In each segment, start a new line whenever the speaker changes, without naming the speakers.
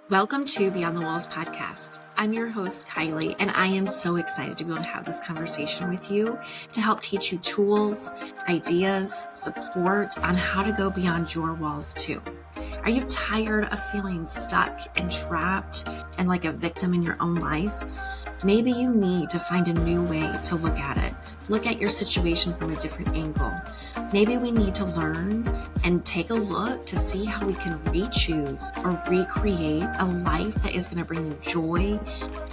Welcome to Beyond the Walls podcast. I'm your host, Kylie, and I am so excited to be able to have this conversation with you to help teach you tools, ideas, support on how to go beyond your walls too. Are you tired of feeling stuck and trapped and like a victim in your own life? Maybe you need to find a new way to look at it. Look at your situation from a different angle. Maybe we need to learn and take a look to see how we can re-choose or recreate a life that is going to bring you joy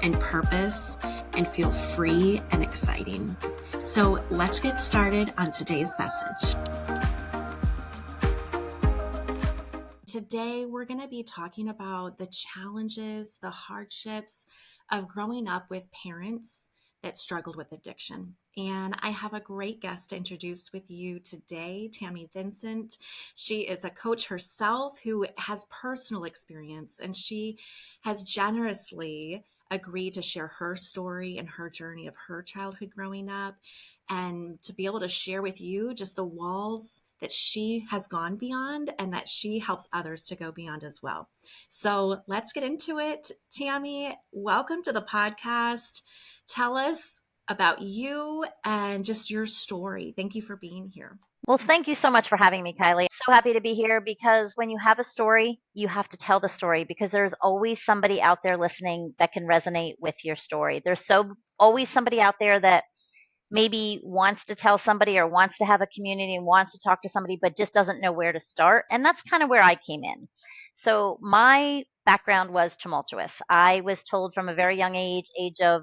and purpose and feel free and exciting. So let's get started on today's message. Today, we're going to be talking about the challenges, the hardships of growing up with parents that struggled with addiction. And I have a great guest to introduce with you today, Tammy Vincent. She is a coach herself who has personal experience, and she has generously agreed to share her story and her journey of her childhood growing up, and to be able to share with you just the walls that she has gone beyond and that she helps others to go beyond as well. So let's get into it. Tammy, welcome to the podcast. Tell us about you and just your story. Thank you for being here.
Well, thank you so much for having me, Kylie. So happy to be here because when you have a story, you have to tell the story because there's always somebody out there listening that can resonate with your story. There's always somebody out there that maybe wants to tell somebody or wants to have a community and wants to talk to somebody, but just doesn't know where to start. And that's kind of where I came in. So my background was tumultuous. I was told from a very young age of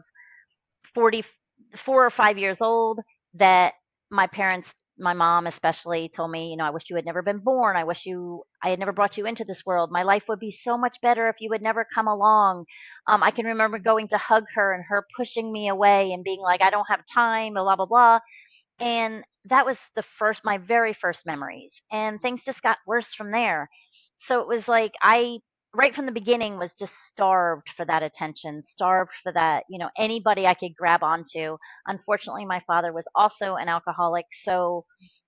44 or 5 years old, that my parents, my mom especially, told me, I wish you had never been born. I had never brought you into this world. My life would be so much better if you had never come along. I can remember going to hug her and her pushing me away and being like, I don't have time, blah, blah, blah. And that was my very first memories. And things just got worse from there. So it was like right from the beginning, was just starved for that attention, starved for that, anybody I could grab onto. Unfortunately, my father was also an alcoholic. So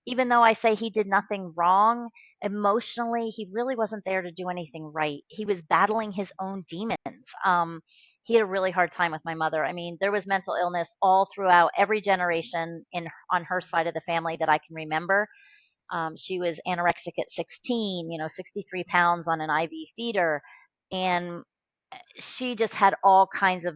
even though I say he did nothing wrong, emotionally, he really wasn't there to do anything right. He was battling his own demons. He had a really hard time with my mother. I mean, there was mental illness all throughout every generation on her side of the family that I can remember. She was anorexic at 16, 63 pounds on an IV feeder. And she just had all kinds of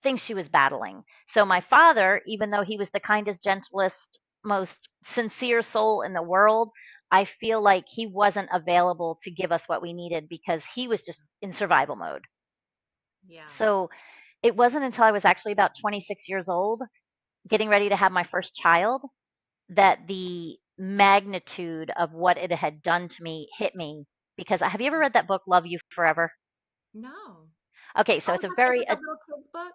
things she was battling. So my father, even though he was the kindest, gentlest, most sincere soul in the world, I feel like he wasn't available to give us what we needed because he was just in survival mode.
Yeah.
So it wasn't until I was actually about 26 years old, getting ready to have my first child, that the magnitude of what it had done to me hit me. Because have you ever read that book, Love You Forever?
No.
Okay, so
Oh,
it's a
is
very
it the little kids book?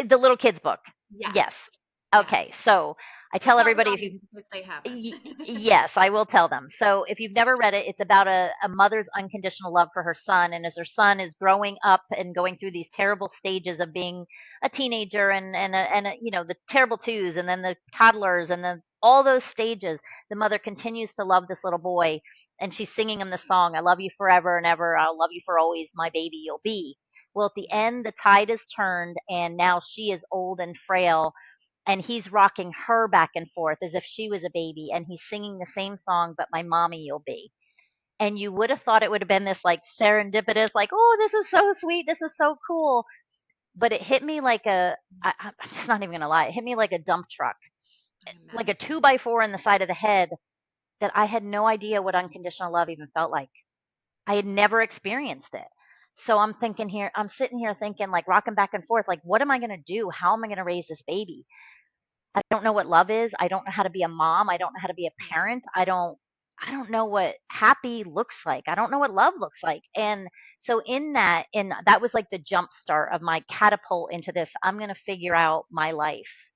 the little kids book. Yes.
Yes.
Okay,
Yes.
so I
But
tell
tell the
everybody, if you
audience because they haven't.
yes, I will tell them. So if you've never read it, it's about a mother's unconditional love for her son. And as her son is growing up and going through these terrible stages of being a teenager and the terrible twos and then the toddlers and then all those stages, the mother continues to love this little boy. And she's singing him the song, I love you forever and ever. I'll love you for always, my baby you'll be. Well, at the
Yeah.
end, the tide is turned and now she is old and frail, and he's rocking her back and forth as if she was a baby, and he's singing the same song, but my mommy you'll be. And you would have thought it would have been this like serendipitous, like, oh, this is so sweet, this is so cool. But it hit me like I'm just not even gonna lie, it hit me like a dump truck,
I
like a
imagine.
2x4 in the side of the head, that I had no idea what unconditional love even felt like. I had
Yeah.
never experienced it. So I'm sitting here thinking, like, rocking back and forth, like, what am I going to do? How am I going to raise this baby? I don't know what love is. I don't know how to be a mom. I don't know how to be a
Yeah.
parent. I don't know what happy looks like. I don't know what love looks like. And so that was like the jump start of my catapult into this. I'm going to figure out my life.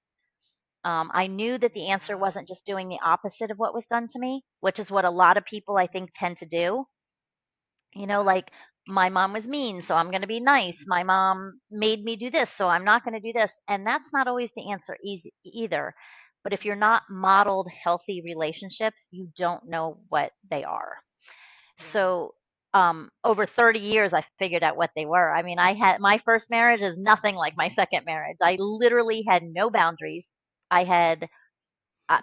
I knew that the answer
Yeah.
wasn't just doing the opposite of what was done to me, which is what a lot of people I think tend to do.
Yeah.
Like, my mom was mean, so I'm going to be nice. My mom made me do this, so I'm not going to do this. And that's not always the answer either. But if you're not modeled healthy relationships, you don't know what they are.
Yeah.
So over 30 years, I figured out what they were. I mean, I had my first marriage is nothing like my second marriage. I literally had no boundaries. I had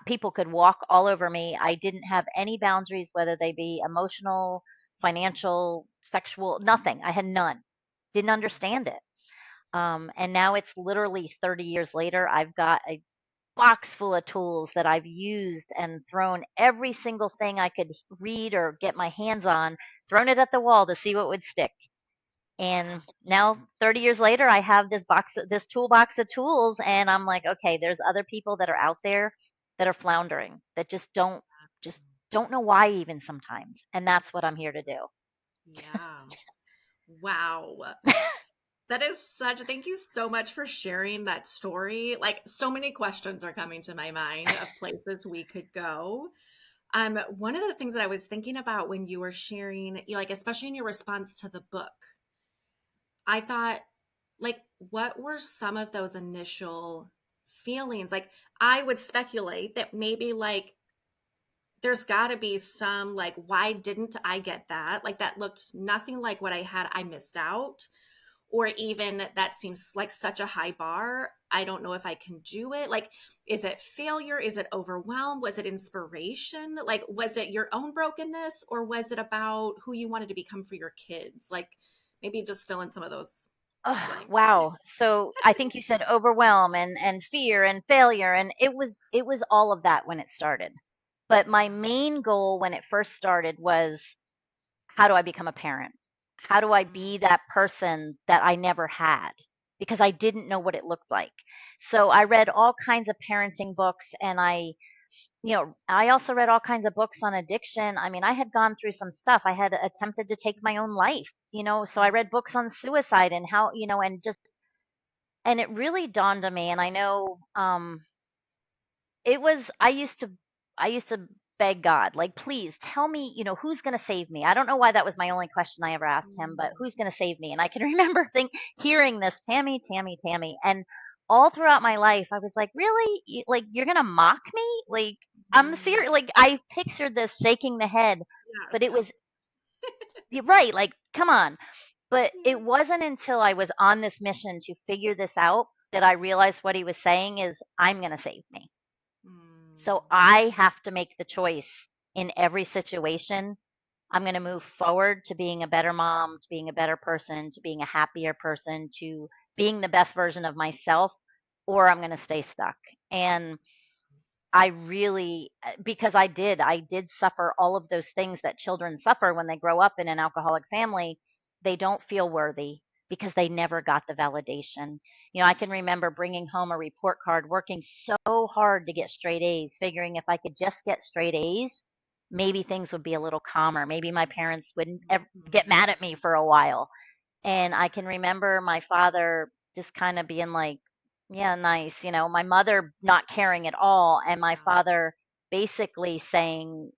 people could walk all over me. I didn't have any boundaries, whether they be emotional, financial, sexual, nothing. I had none. Didn't understand it. And now it's literally 30 years later. I've got a box full of tools that I've used and thrown every single thing I could read or get my hands on, thrown it at the wall to see what would stick. And
Wow.
now 30 years later, I have this toolbox of tools, and I'm like, okay, there's other people that are out there that are floundering, that just don't know why even sometimes. And that's what I'm here to do.
Yeah. Wow. That is such, thank you so much for sharing that story. Like, so many questions are coming to my mind of places we could go. One of the things that I was thinking about when you were sharing, like, especially in your response to the book, I thought, like, what were some of those initial feelings? Like, I would speculate that maybe, like, there's got to be some, like, why didn't I get that? Like, that looked nothing like what I had. I missed out. Or even that seems like such a high bar. I don't know if I can do it. Like, is it failure? Is it overwhelm? Was it inspiration? Like, was it your own brokenness, or was it about who you wanted to become for your kids? Like, maybe just fill in some of those
Oh,
blanks.
wow. So I think you said overwhelm and fear and failure, and it was all of that when it started. But my
Yeah.
main goal when it first started was, how do I become a parent? How do I
Mm,
be that person that I never had? Because I didn't know what it looked like. So I read all kinds of parenting books, and I also read all kinds of books on addiction. I mean, I had gone through some stuff. I had attempted to take my own life, so I
mm,
read books on suicide and how, and it really dawned on me. And I know, it was I used to beg God, like, please tell me, who's going to save me. I don't know why that was my only question I ever asked him, but
mm,
who's going to save me? And I can remember hearing this, Tammy, Tammy, Tammy. And all throughout my life I was like, really? Like, you're going to mock me? Like, I'm
mm.
serious. Like, I pictured this shaking the head,
Yeah.
but it
No.
was, you're right, like, come on. But
Yeah.
it wasn't until I was on this mission to figure this out that I realized what he was saying is, I'm going to save me. So
Mm,
I have to make the choice in every situation. I'm going to move forward to being a better mom, to being a better person, to being a happier person, to being the best version of myself, or I'm going to stay stuck. And I really, because I did suffer all of those things that children suffer when they grow up in an alcoholic family. They don't feel worthy because they never got the validation. I can remember bringing home a report card, working so hard to get straight A's, figuring if I could just get straight A's, maybe things would be a little calmer. Maybe my parents wouldn't get
mm.
mad at me for a while. And I can remember my father just kind of being like, yeah, nice. My mother not caring at all. And my
Yeah.
father basically saying,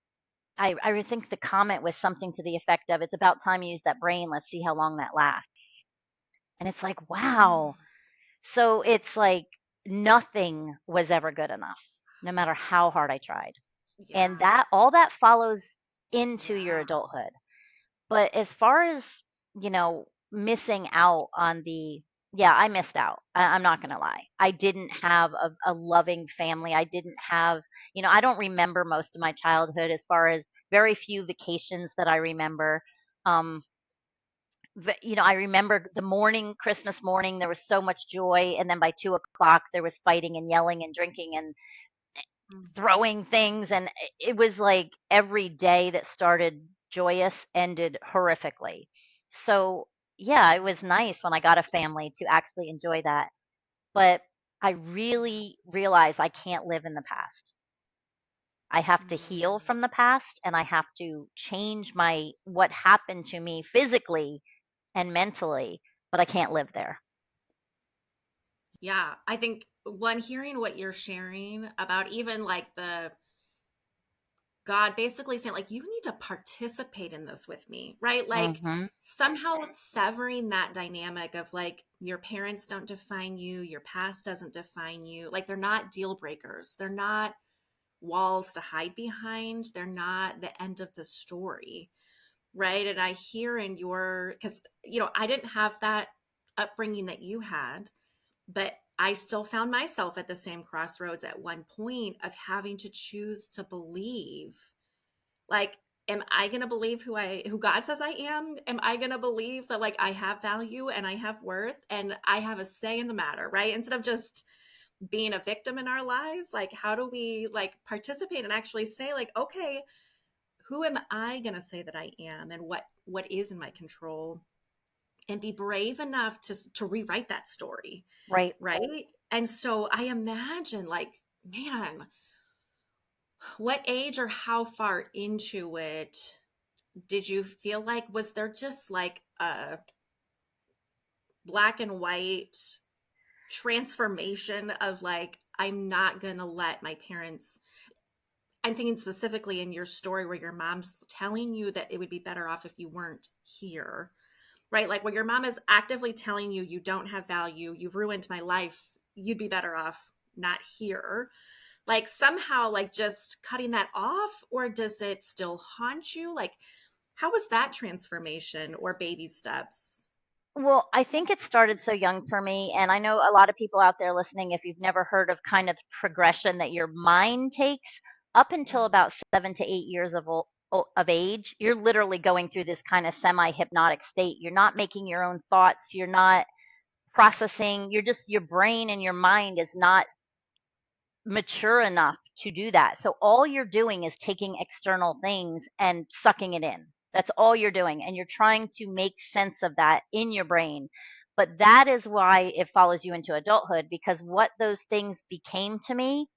I think the comment was something to the effect of, it's about time you use that brain. Let's see how long that lasts. And it's like,
Mm,
wow. So it's like nothing was ever good enough, no matter how hard I tried. And
yeah.
all that follows into your
Yeah.
adulthood. But as far as, missing out on yeah, I missed out. I'm not going to lie. I didn't have a loving family. I didn't have, I don't remember most of my childhood, as far as very few vacations that I remember. Um, I remember the morning, Christmas morning, there was so much joy. And then by 2 o'clock, there was fighting and yelling and drinking and
Mm,
throwing things. And it was like every day that started joyous ended horrifically. So yeah, it was nice when I got a family to actually enjoy that. But I really realize I can't live in the past. I have to heal
mm.
from the past, and I have to change what happened to me physically and mentally, but I can't live there.
Yeah, I think one, hearing what you're sharing about even like the God basically saying, like, you need to participate in this with me, right? Like,
Mhm.
somehow severing that dynamic of, like, your parents don't define you, your past doesn't define you. Like, they're not deal breakers, they're not walls to hide behind, they're not the end of the story. right? And I hear in your, because, I didn't have that upbringing that you had, but I still found myself at the same crossroads at one point of having to choose to believe, like, am I going to believe who God says I am? Am I going to believe that, like, I have value and I have worth and I have a say in the matter, right? Instead of just being a victim in our lives, like, how do we, like, participate and actually say, like, okay, who am I going to say that I am, and what is in my control, and be brave enough to rewrite that story,
Right.
right? And so I imagine, like, man, what age or how far into it did you feel like, was there just like a black and white transformation of, like, I'm not going to let my parents, I'm thinking specifically in your story where your mom's telling you that it would be better off if you weren't here, right? Like, where your mom is actively telling you, you don't have value, you've ruined my life, you'd be better off not here. Like, somehow, like, just cutting that off, or does it still haunt you? Like, how was that transformation or baby steps?
Well, I think it started so young for me. And I know a lot of people out there listening, if you've never heard of kind of progression that your mind takes up until
Mhm.
about 7 to 8 years of age, you're literally going through this kind of semi hypnotic state. You're not making your own thoughts. You're not processing. You're just, your brain and your mind is not mature enough to do that. So all you're doing is taking external things and sucking it in. That's all you're doing. And you're trying to make sense of that in your brain. But that is why it follows you into adulthood, because what those things became to me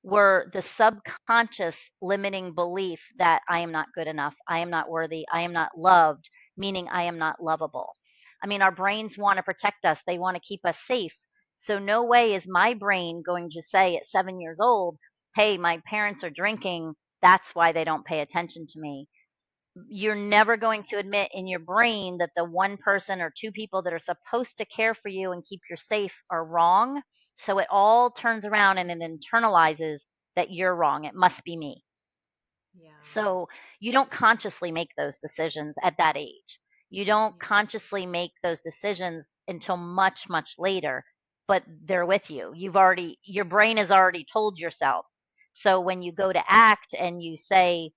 were the subconscious limiting belief that I am not good enough, I am not worthy, I am not loved, meaning I am not lovable. I mean, our brains want to protect us, they want to keep us safe. So, no way is my brain going to say at 7 years old, hey, my parents are drinking, that's why they don't pay attention to me. You're never going to admit in your brain that the one person or two people that are supposed to care for you and keep you safe are wrong. So it all turns around and it internalizes that you're wrong. It must be me.
Yeah.
So you don't consciously make those decisions at that age. You don't
Yeah.
consciously make those decisions until much, much later, but they're with you. Your brain has already told yourself. So when you go to act and you say,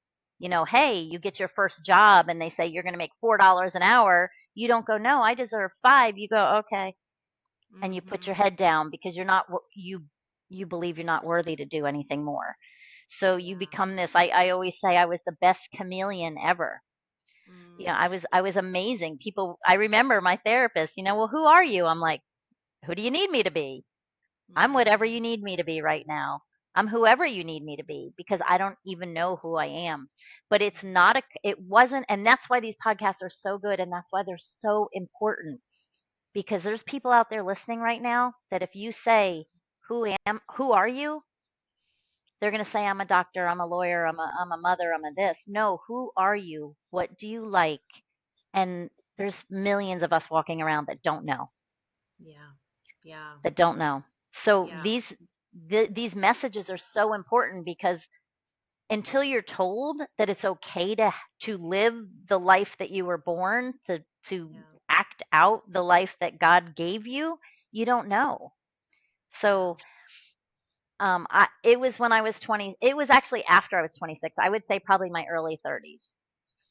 hey, you get your first job and they say you're going to make $4 an hour, you don't go, no, I deserve 5. You go, okay. And you put your
Mhm.
head down because you believe you're not worthy to do anything more. So you
Yeah.
become this. I always say I was the best chameleon ever.
Mm.
I was amazing. People, I remember my therapist, well, who are you? I'm like, who do you need me to be? I'm whatever you
Mm.
need me to be right now. I'm whoever you need me to be because I don't even know who I am. But it wasn't, and that's why these podcasts are so good and that's why they're so important, because there's people out there listening right now that if you say, who are you? They're going to say, I'm a doctor, I'm a lawyer, I'm a mother, I'm a this. No, who are you? What do you like? And there's millions of us walking around that don't know,
Yeah. Yeah.
that don't know. So
Yeah.
these messages are so important because until you're told that it's okay to live the life that you were born to
Yeah.
act out the life that God gave you, you don't know.
Yeah.
So it was when I was 20. It was actually after I was 26. I would say probably my early 30s,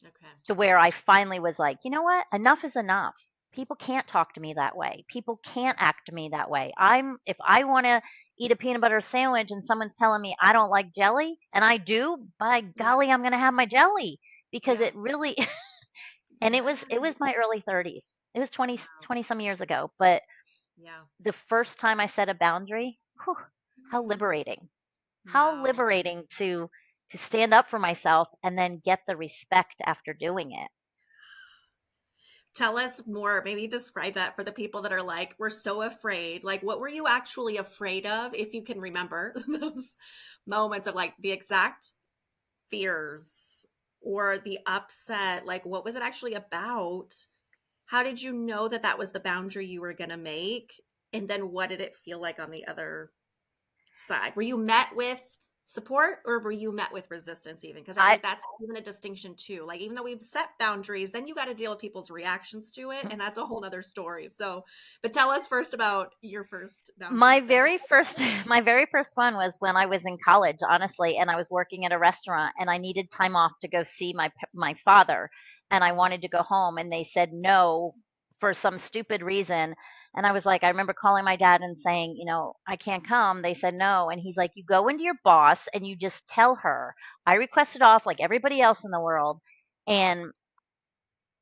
Okay.
to where I finally was like, you know what? Enough is enough. People can't talk to me that way. People can't act to me that way. If I want to eat a peanut butter sandwich and someone's telling me I don't like jelly, and I do, by
Yeah.
golly, I'm going to have my jelly because
Yeah.
it really. And
Yeah.
it was my early 30s. It was 20
Wow.
20 some years ago. But
Yeah.
the first time I set a boundary, whew, how liberating. How
Wow.
liberating to stand up for myself and then get the respect after doing it.
Tell us more. Maybe describe that for the people that are like, we're so afraid. Like, what were you actually afraid of, if you can remember those moments of, like, the exact fears or the upset? Like, what was it actually about? How did you know that that was the boundary you were going to make? And then what did it feel like on the other side? Were you met with support, or were you met with resistance even? Because I
I
think that's even a distinction too. Like, even though we've set boundaries, then you got to deal with people's reactions to it. And that's a whole other story. So, but tell us first about your first
My
boundary setting.
very first my very first one was when I was in college, honestly, and I was working at a restaurant and I needed time off to go see my father, and I wanted to go home and they said no for some stupid reason. And I was like, I remember calling my dad and saying, I can't come. They said no. And he's like, you go into your boss and you just tell her I requested off like everybody else in the world. And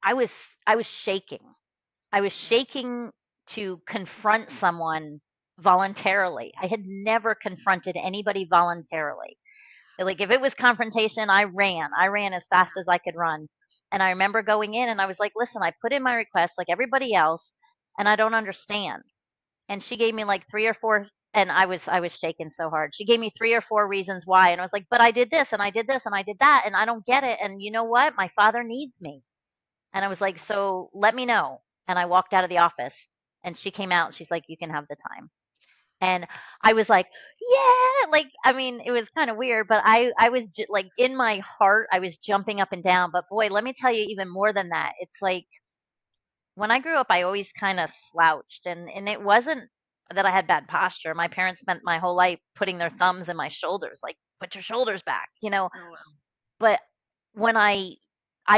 I was I was shaking. I was
Yeah.
shaking to confront someone voluntarily. I had never confronted anybody voluntarily. Like if it was confrontation, I ran. I ran as fast as I could run. And I remember going in and I was like, "Listen, I put in my request like everybody else, and I don't understand." And she gave me like three or four, and I was shaking so hard. She gave me three or four reasons why, and I was like, "But I did this and I did this and I did that and I don't get it. And you know what? My father needs me." And I was like,
Yeah.
"So let me know." And I walked out of the office and she came out and she's like, "You can have the time." And I was like, "Yeah." Like, I mean, it was kind of weird, but I was like in my heart, I was jumping up and down. But boy, let me tell you even more than that. It's like when I grew up, I always kind of slouched and it wasn't that I had bad posture. My parents spent my whole life putting their thumbs in my shoulders, like, "Put your shoulders back."
Oh, wow.
But when I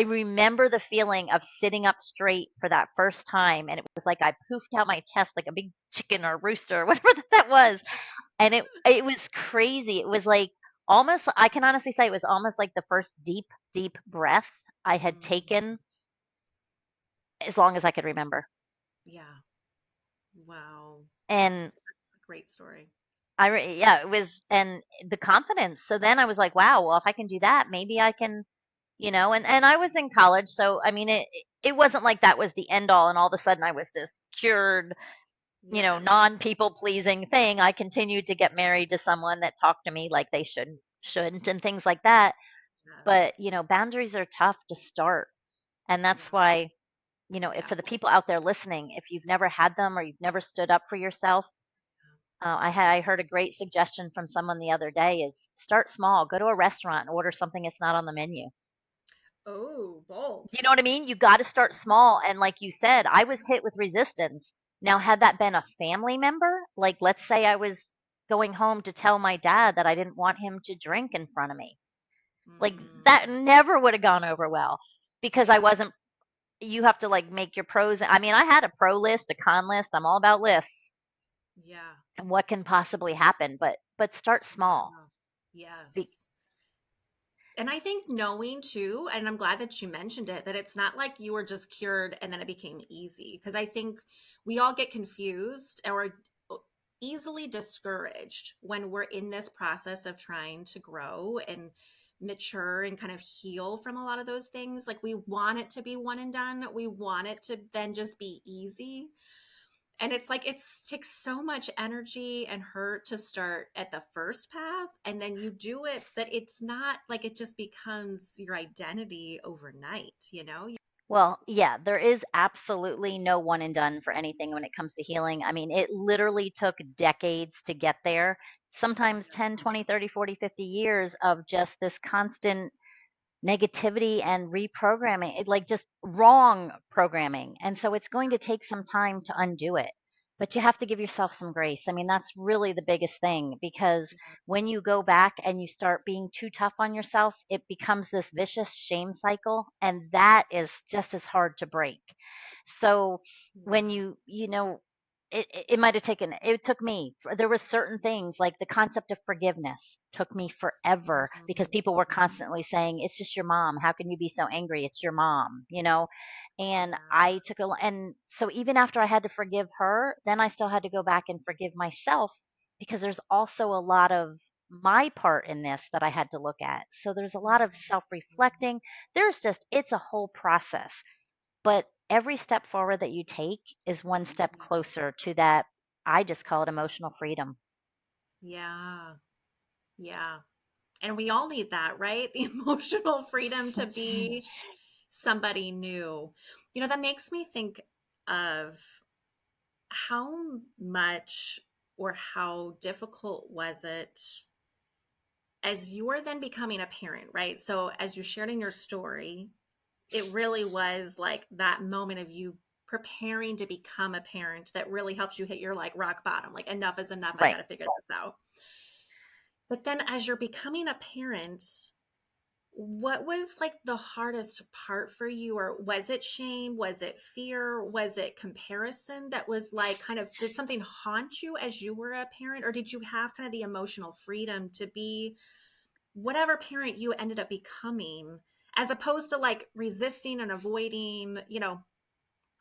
remember the feeling of sitting up straight for that first time, and it was like I poofed out my chest like a big chicken or rooster or whatever that was, and it was crazy. It was like almost I can honestly say it was almost like the first deep, deep breath I had
Mm,
taken as long as I could remember.
yeah. Wow.
And
That's a great story.
yeah, it was, and the confidence. So then I was like, wow, well, if I can do that, maybe I can, and I was in college, so I mean, it wasn't like that was the end all, and all of a sudden I was this cured,
Yes.
non people pleasing thing. I continued to get married to someone that talked to me like they shouldn't, and things like that. But
Yes.
boundaries are tough to start, and that's
Yeah.
why, if
Yeah.
for the people out there listening, if you've never had them or you've never stood up for yourself. I heard a great suggestion from someone the other day is start small. Go to a restaurant and order something that's not on the menu.
Oh, bold.
You know what I mean? You got to start small. And like you said, I was hit with resistance. Now, had that been a family member, like let's say I was going home to tell my dad that I didn't want him to drink in front of me, like that
Mm,
never would have gone over well because I
yeah.
wasn't. You have to like make your pros. I mean, I had a pro list, a con list. I'm all about lists
Yeah.
and what can possibly happen, but start small.
Yeah.
Be,
Yes. And I think knowing too, and I'm glad that you mentioned it, that it's not like you were just cured and then it became easy. Because I think we all get confused or easily discouraged when we're in this process of trying to grow and mature and kind of heal from a lot of those things. Like, we want it to be one and done, we want it to then just be easy. And it's like it takes so much energy and hurt to start at the first path, and then you do it, but it's not like it just becomes your identity overnight.
Well, yeah, there is absolutely no one and done for anything when it comes to healing. I mean, it literally took decades to get there, sometimes
Yeah.
10, 20, 30, 40, 50 years of just this constant negativity and reprogramming, like just wrong programming. And so it's going to take some time to undo it. But you have to give yourself some grace. I mean, that's really the biggest thing because
Yeah.
when you go back and you start being too tough on yourself, it becomes this vicious shame cycle. And that is just as hard to break. So when
Yeah.
it might have taken, it took me, there were certain things like the concept of forgiveness took me forever because
Mhm.
people were constantly saying, it's just your mom. How can you be so angry? It's your mom. And
Yeah.
and so even after I had to forgive her, then I still had to go back and forgive myself because there's also a lot of my part in this that I had to look at. So there's a lot of
Mhm.
self reflecting. It's a whole process. But every step forward that you take is one step closer to that. I just call it emotional freedom.
Yeah. Yeah. And we all need that, right? The emotional freedom to be somebody new. That makes me think of how much or how difficult was it as you are then becoming a parent, right? So as you shared in your story, it really was like that moment of you preparing to become a parent that really helps you hit your like rock bottom, like enough is enough, I got
Right.
to figure this out. But then as you're becoming a parent, what was like the hardest part for you? Or was it shame? Was it fear? Was it comparison that was like kind of, did something haunt you as you were a parent? Or did you have kind of the emotional freedom to be whatever parent you ended up becoming, as opposed to like resisting and avoiding,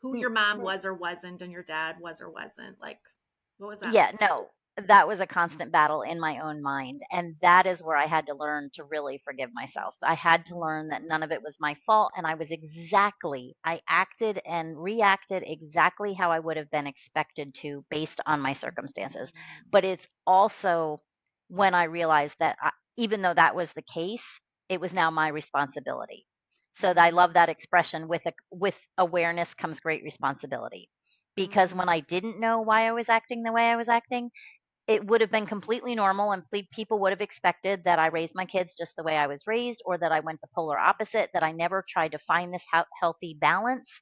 who
N-
your mom was or wasn't and your dad was or wasn't? Like, what was that
Yeah,
like?
no, that was a constant battle in my own mind. And that is where I had to learn to really forgive myself. I had to learn that none of it was my fault. And I acted and reacted exactly how I would have been expected to based on my circumstances. But it's also when I realized that even though that was the case, it was now my responsibility. So I
Mm,
love that expression, with awareness comes great responsibility, because
mm,
when I didn't know why I was acting the way I was acting, it would have been completely normal, and people would have expected that I raised my kids just the way I was raised, or that I went the polar opposite, that I never tried to find this healthy balance.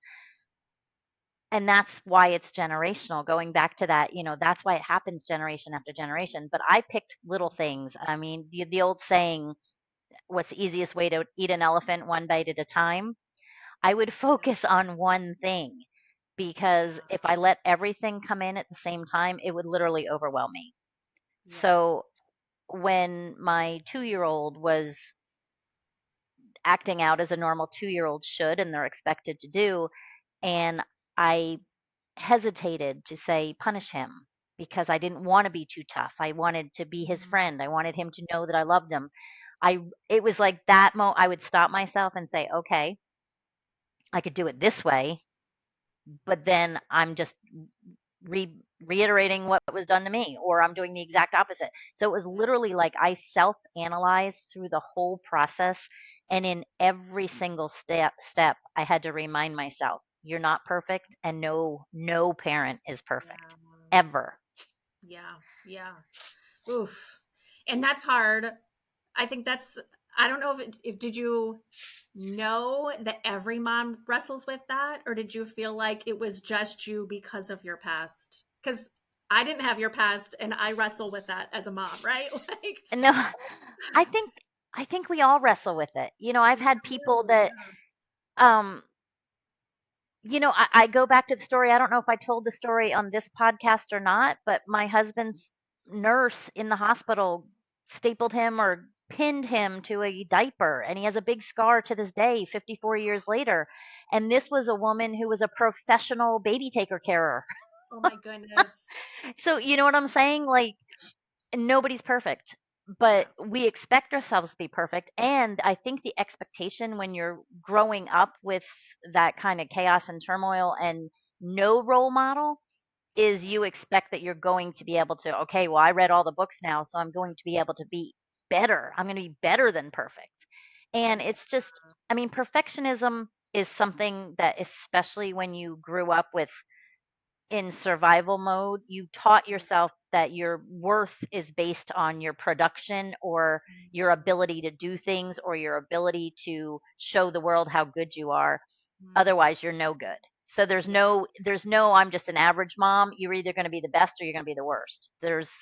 And that's why it's generational. Going back to that, that's why it happens generation after generation. But I picked little things. I mean, the old saying, what's the easiest way to eat an elephant? One bite at a time. I would
yeah,
focus on one thing, because
yeah,
if I let everything come in at the same time, it would literally overwhelm me.
yeah,
So when my 2-year old was acting out as a normal 2-year old should and they're expected to do, and I hesitated to say punish him because I didn't want to be too tough. I wanted to be his
mm,
friend. I wanted him to know that I loved him. I It was like that I would stop myself and say, "Okay, I could do it this way, but then I'm just reiterating what was done to me, or I'm doing the exact opposite." So it was
yeah,
literally like I self-analyzed through the whole process, and in every single step I had to remind myself, you're not perfect, and no parent is perfect
yeah,
ever.
yeah, yeah. Oof. And that's hard. I think that's, I don't know if did you know that every mom wrestles with that, or did you feel like it was just you because of your past? Because I didn't have your past and I wrestle with that as a mom, right? Like,
And no, I think I think we all wrestle with it. I've
we
had
all
people
do,
that um I go back to the story. I don't know if I told the story on this podcast or not, but my husband's nurse in the hospital stapled him or pinned him to a diaper, and he has a big scar to this day, 54 years later. And this was a woman who was a professional baby taker carer.
oh my goodness.
So, you know what I'm saying? Like, nobody's perfect,
Yeah.
but we expect ourselves to be perfect. And I think the expectation when you're growing up with that kind of chaos and turmoil and no role model is,
Right.
you expect that you're going to be able to, okay, well, I read all the books now, so I'm going to be able to be better. I'm going to be better than perfect. And
Yeah.
it's just, I mean, perfectionism is something that, especially when you grew up with in survival mode, you taught
Yeah.
yourself that your worth is based on your production, or your ability to do things, or your ability to show the world how good you are.
Mm,
Otherwise, you're no good. So
yeah.
there's no I'm just an average mom. You're either going to be the best or you're going to be the worst.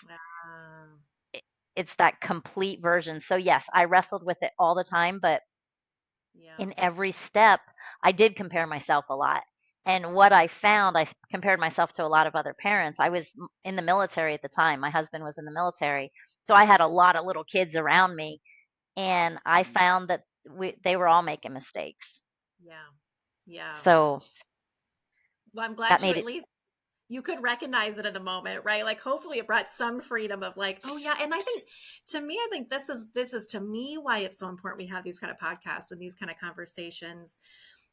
Uh,
It's that complete version. So yes, I wrestled with it all the time, but
yeah.
in every step, I did compare myself a lot. And what
Yeah.
I found, compared myself to a lot of other parents. I was in the military at the time. My husband was in the military. So I had a lot of little kids around me. And I found that they were all making mistakes.
Yeah. Yeah.
So
Well, I'm
that
glad you
made
at
it,
least you could recognize it in the moment, right? Like hopefully it brought some freedom of like, oh yeah. And I think to me, I think this is to me why it's so important we have these kind of podcasts and these kind of conversations.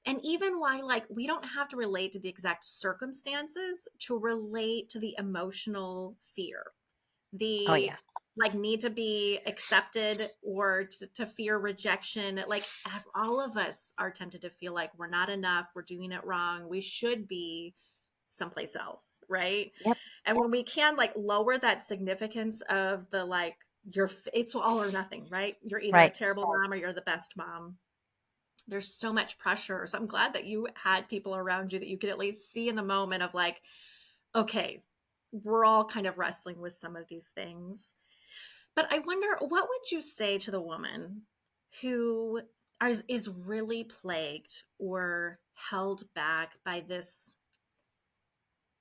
And even why like we don't have to relate to the exact circumstances to relate to the emotional fear,
oh,
the
yeah.
like need to be accepted or to fear rejection. Like all of us are tempted to feel like we're not enough, we're doing it wrong, we should be someplace else, right?
Yep.
And when we can like lower that significance of the like it's all or nothing, right? You're either a
Right.
terrible mom or you're the best mom. There's so much pressure. So I'm glad that you had people around you that you could at least see in the moment of like, okay, we're all kind of wrestling with some of these things. But I wonder, what would you say to the woman who is really plagued or held back by this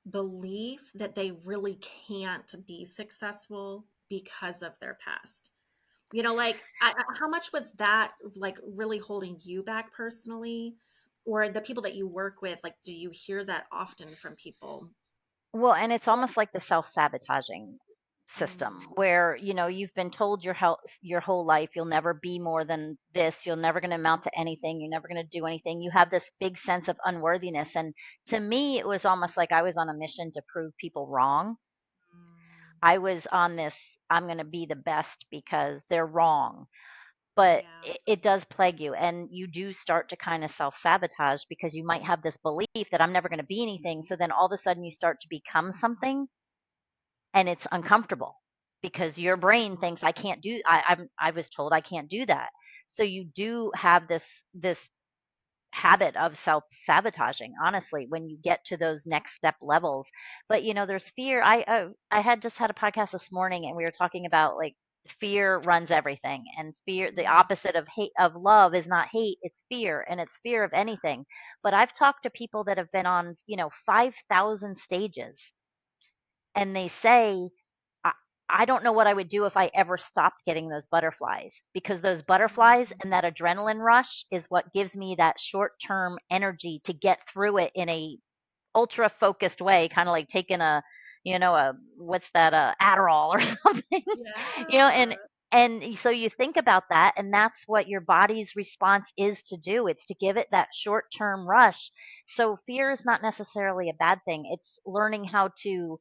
belief that they really can't be successful because of their past? Like how much was that like really holding you back personally? Or the people that you work with, like, do you hear that often from people?
Well, and it's almost like the self-sabotaging system
Mm,
where, you've been told your whole life you'll never be more than this, you're never going to amount to anything, you're never going to do anything. You have this big sense of unworthiness. And to me, it was almost like I was on a mission to prove people wrong.
mm,
I was on this, I'm going to be the best because they're wrong. But
yeah.
it does plague you, and you do start to kind of self-sabotage because you might have this belief that I'm never going to be anything. So then all of a sudden you start to become something, and it's uncomfortable because your brain thinks I can't do I was told I can't do that. So you do have this habit of self-sabotaging, honestly, when you get to those next step levels. But there's fear. I had just had a podcast this morning, and we were talking about like fear runs everything, and fear, the
Mm,
opposite of hate, of love, is not hate, it's fear, and it's fear of anything. But I've talked to people that have been on 5,000 stages, and they say, I, I don't know what I would do if I ever stopped getting those butterflies, because those butterflies
mm,
and that adrenaline rush is what gives me that short term energy to get through it in a ultra focused way, kind of like taking a what's that, Adderall or something, and
yeah.
so you think about that, and that's what your body's response is to do. It's to give it that short term rush. So fear is not necessarily a bad thing. It's learning how to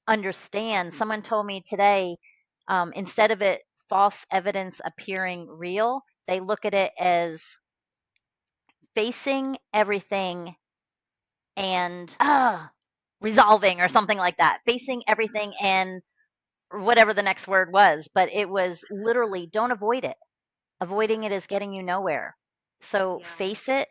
understand. Someone told me today, instead of it false evidence appearing real, they look at it as facing everything and resolving, or something like that. Facing everything and whatever the next word was, but it was literally, don't avoid it. Avoiding
Yeah.
it is getting you nowhere. So
Yeah.
face it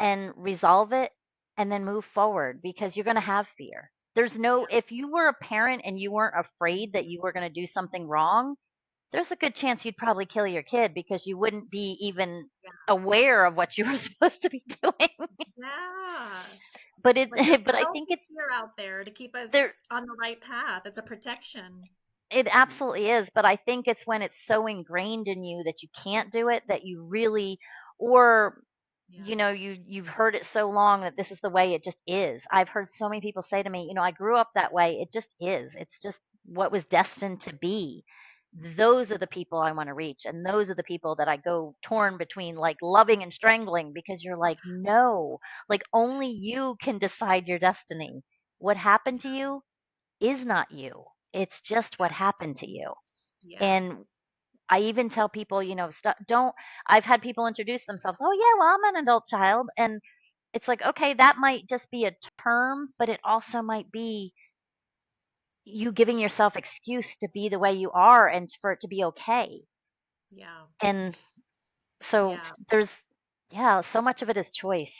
and resolve it, and then move forward, because you're going to have fear. There's no,
Yeah.
if you were a parent and you weren't afraid that you were going to do something wrong, there's a good chance you'd probably kill your kid because you wouldn't be even
Yeah.
aware of what you were supposed to be doing.
Yeah.
But it
Like, there's a
but I think
healthy
it's
fear out there to keep
there.
us on the right path. It's a protection.
It absolutely is, but I think it's when it's so ingrained in you that you can't do it, that you really, or
Yeah.
you've heard it so long that this is the way it just is. I've heard so many people say to me, I grew up that way. It just is. It's just what was destined to be. Those are the people I want to reach, and those are the people that I go torn between, like loving and strangling, because you're like, no, like only you can decide your destiny. What happened to you is not you. It's just what happened to you.
Yeah.
And I even tell people, don't, I've had people introduce themselves, oh, yeah, well, I'm an adult child. And it's like, okay, that might just be a term, but it also might be you giving yourself excuse to be the way you are and for it to be okay.
Yeah.
And so
Yeah.
there's, yeah, so much of it is choice.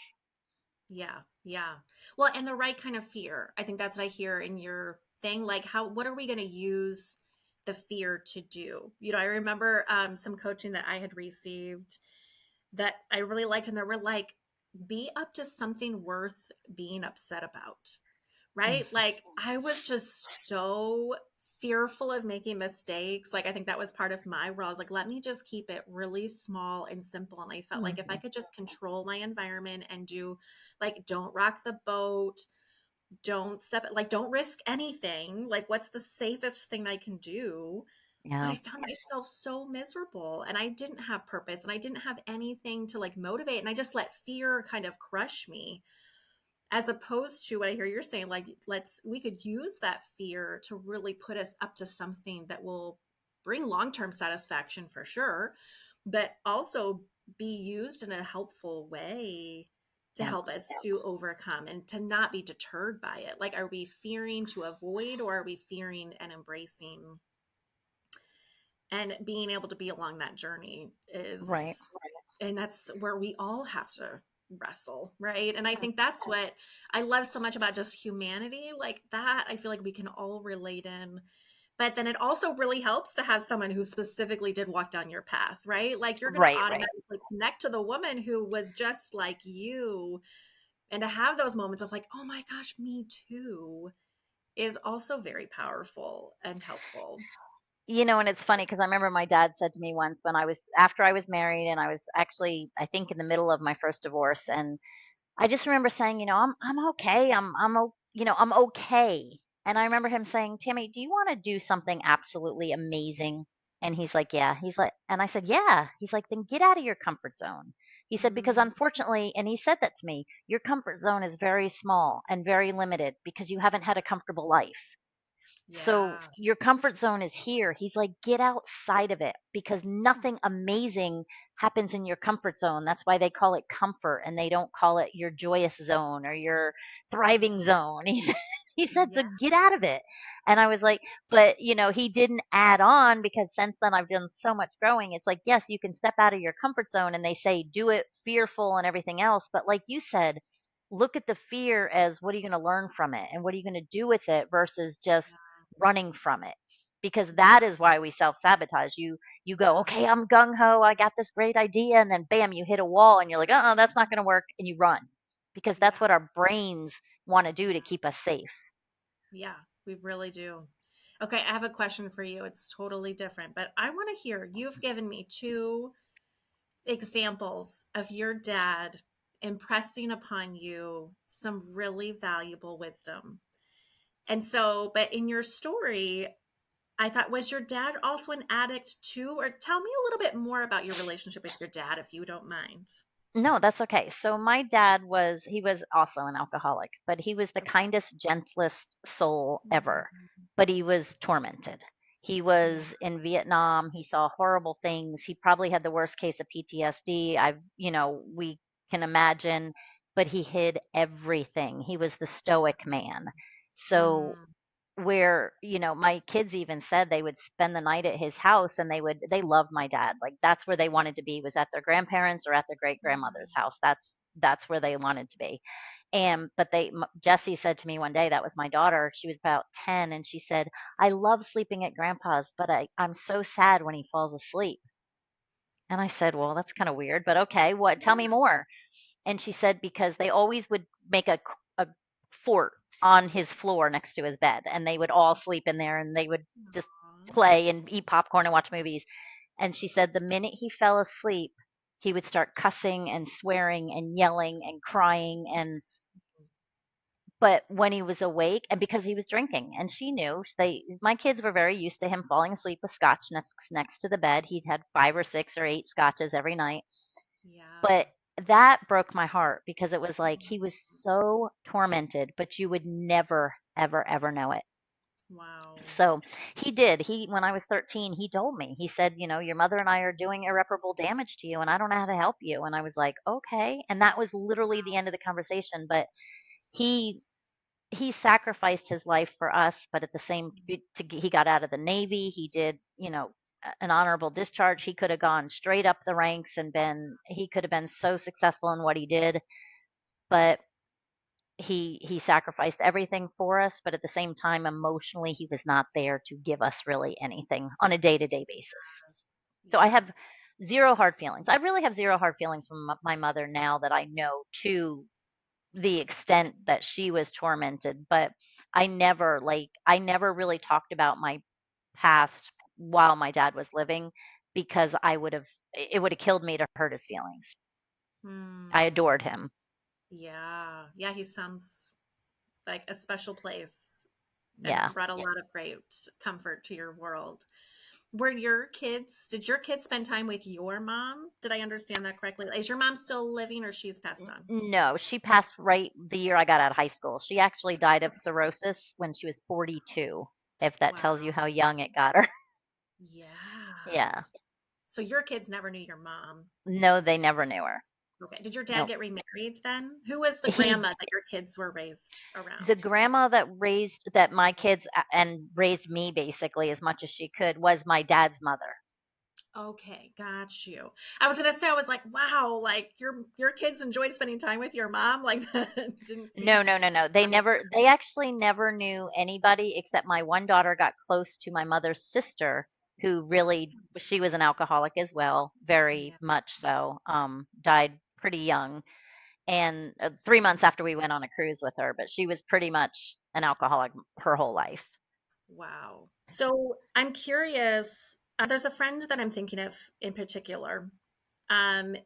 Yeah. Yeah. Well, and the right kind of fear. I think that's what I hear in your thing. Like, what are we going to use the fear to do? I remember some coaching that I had received that I really liked, and they were like, be up to something worth being upset about.
Mm,
Right? Like, I was just so fearful of making mistakes. Like, I think that was part of my role. I was like, let me just keep it really small and simple. And I felt like if I
mhm.
could just control my environment and do, like, don't rock the boat, don't step, like, don't risk anything. Like, what's the safest thing I can do? But
Yeah,
I found myself so miserable, and I didn't have purpose, and I didn't have anything to like motivate. And I just let fear kind of crush me, as opposed to what I hear you're saying, like, we could use that fear to really put us up to something that will bring long-term satisfaction for sure, but also be used in a helpful way to
yeah.
help us to overcome and to not be deterred by it. Like, are we fearing to avoid, or are we fearing and embracing and being able to be along that journey
Right.
is, and that's where we all have to wrestle, right? And I think that's what I love so much about just humanity, like that I feel like we can all relate in. But then it also really helps to have someone who specifically did walk down your path, right? Like you're going to
Right.
automatically connect to the woman who was just like you, and to have those moments of like, oh my gosh, me too, is also very powerful and helpful.
And it's funny because I remember my dad said to me once when after I was married and I was actually, I think, in the middle of my first divorce. And I just remember saying, I'm okay. I'm okay. And I remember him saying, Tammy, do you want to do something absolutely amazing? And he's like, yeah. He's like, and I said, yeah. He's like, then get out of your comfort zone. He said, because
Mm,
unfortunately, and he said that to me, your comfort zone is very small and very limited because you haven't had a comfortable life. So
yeah.
your comfort zone is here. He's like, get outside of it because nothing amazing happens in your comfort zone. That's why they call it comfort and they don't call it your joyous zone or your thriving
Mm,
zone. He said, so
yeah.
get out of it. And I was like, but he didn't add on because since then I've done so much growing. It's like, yes, you can step out of your comfort zone and they say do it fearful and everything else. But like you said, look at the fear as what are you going to learn from it and what are you going to do with it versus just running from it, because
Yeah.
that is why we self-sabotage. You go,
Yeah.
okay, I'm gung-ho, I got this great idea, and then bam, you hit a wall and you're like, that's not going to work, and you run because that's
Yeah.
what our brains want to do to keep us safe.
Yeah. We really do. Okay. I have a question for you. It's totally different, but I want to hear, you've given me two examples of your dad impressing upon you some really valuable wisdom. And so, but in your story, I thought, was your dad also an addict too? Or tell me a little bit more about your relationship with your dad, if you don't mind.
No, that's okay. So my dad he was also an alcoholic, but he was the
Okay.
kindest, gentlest soul ever.
Mhm.
But he was tormented. He
Yeah.
was in Vietnam. He saw horrible things. He probably had the worst case of PTSD. We can imagine, but he hid everything. He was the stoic man. So
Mm,
where my kids even said they would spend the night at his house and they loved my dad, like that's where they wanted to be, was at their grandparents or at their great grandmother's
mm,
house. That's where they wanted to be. And but Jessie said to me one day, that was my daughter, she was about 10, and she said, I love sleeping at grandpa's, but I'm so sad when he falls asleep. And I said, well, that's kind of weird, but okay, what, tell me more. And she said because they always would make a fort on his floor next to his bed, and they would all sleep in there, and they would just
aw.
play and eat popcorn and watch movies. And she said the minute he fell asleep, he would start cussing and swearing and yelling and crying. And but when he was awake, and because he was drinking, and she knew, my kids were very used to him falling asleep with scotch next to the bed. He'd had 5 or 6 or 8 scotches every night.
Yeah.
But that broke my heart because it was like he was
Mm,
so tormented, but you would never, ever, ever know it.
wow.
So he did. When I was 13, he told me, he said, your mother and I are doing irreparable damage to you, and I don't know how to help you. And I was like, okay. And that was literally the end of the conversation. But he, he sacrificed his life for us, but at the same, he got out of the Navy. He did, an honorable discharge. He could have gone straight up the ranks and he could have been so successful in what he did, but he sacrificed everything for us, but at the same time emotionally he was not there to give us really anything on a day-to-day basis.
Yes.
So I
Yeah.
have zero hard feelings. I really have zero hard feelings from my mother now that I know to the extent that she was tormented, but I never really talked about my past while my dad was living because it would have killed me to hurt his feelings. I
Hmm.
adored him.
Yeah. Yeah. He sounds like a special place and
Yeah.
brought a lot of great comfort to your world. Did your kids spend time with your mom? Did I understand that correctly? Is your mom still living or she's passed on?
No, she passed right the year I got out of high school. She actually died of cirrhosis when she was 42, if that tells you
Wow.
how young it got her.
Yeah.
Yeah.
So your kids never knew your mom.
No, they never knew her.
Okay. Did your dad
Nope.
get remarried then? Who was the
He
grandma that your kids were raised
The
around?
grandma that my kids and raised me basically as much as she could was my dad's mother.
Okay, got you. I was gonna say, I was like, wow, like your kids enjoyed spending time with your mom. Like that didn't seem
No, no, no, no.
right.
They actually never knew anybody except my one daughter got close to my mother's sister, who really, she was an alcoholic as well, very
Yeah.
much so. Died pretty young, and 3 months after we went on a cruise with her, but she was pretty much an alcoholic her whole life.
Wow. So I'm curious. There's a friend that I'm thinking of in particular, um,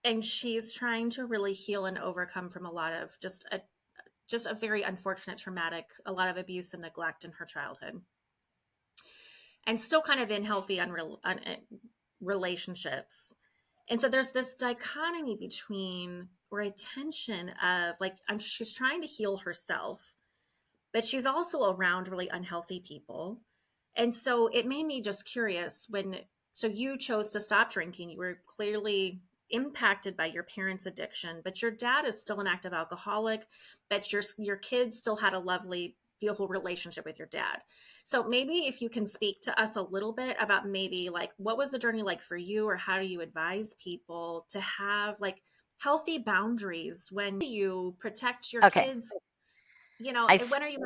and she's trying to really heal and overcome from a lot of just a very unfortunate, traumatic, a lot of abuse and neglect in her childhood, and still kind of in healthy relationships. And so there's this dichotomy between or a tension of like she's trying to heal herself, but she's also around really unhealthy people. And so it made me just curious so you chose to stop drinking. You were clearly impacted by your parents' addiction, but your dad is still an active alcoholic, but your kids still had a lovely, beautiful relationship with your dad. So maybe if you can speak to us a little bit about maybe like what was the journey like for you, or how do you advise people to have like healthy boundaries when you protect your
Okay.
kids,
I
and when are you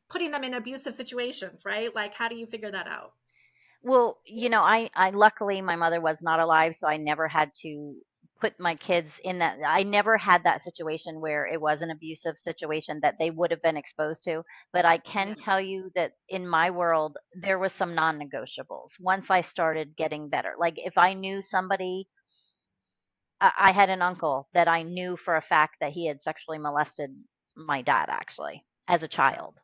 putting them in abusive situations, right? Like, how do you figure that out?
Well, I luckily my mother was not alive, so I never had to put my kids in that. I never had that situation where it was an abusive situation that they would have been exposed to. But I
Yeah.
can tell you that in my world, there was some non-negotiables once I started getting better. Like if I knew somebody, I had an uncle that I knew for a fact that he had sexually molested my dad actually as a
Oh,
child.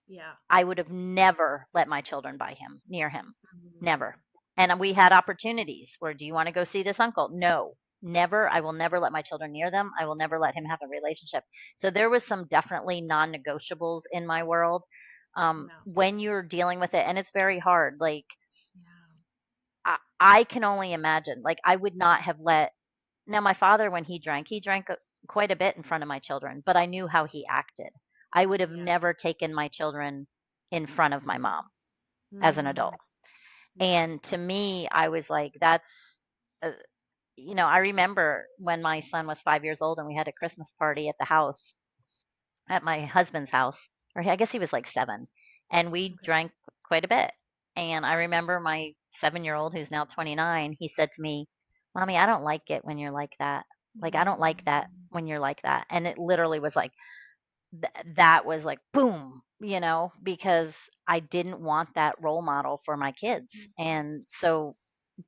yeah.
I would have never let my children by him, near him.
Mm,
Never. And we had opportunities where, do you want to go see this uncle? No, never. I will never let my children near them. I will never let him have a relationship. So there was some definitely non-negotiables in my world.
yeah.
When you're dealing with it, and it's very hard. Like
Yeah.
I can only imagine. Like I would not have let. Now my father, when he drank quite a bit in front of my children, but I knew how he acted. I would have
Yeah.
never taken my children in front of my mom as an
Mm,
adult.
yeah.
And to me, I was like, that's, uh, I remember when my son was 5 years old and we had a Christmas party at the house, at my husband's house, or I guess he was like 7, and we
Okay.
drank quite a bit. And I remember my 7-year old, who's now 29, he said to me, Mommy, I don't like it when you're like that. Like, I don't like that
Mm,
when you're like that. And it literally was like, that was like boom, because I didn't want that role model for my kids. And so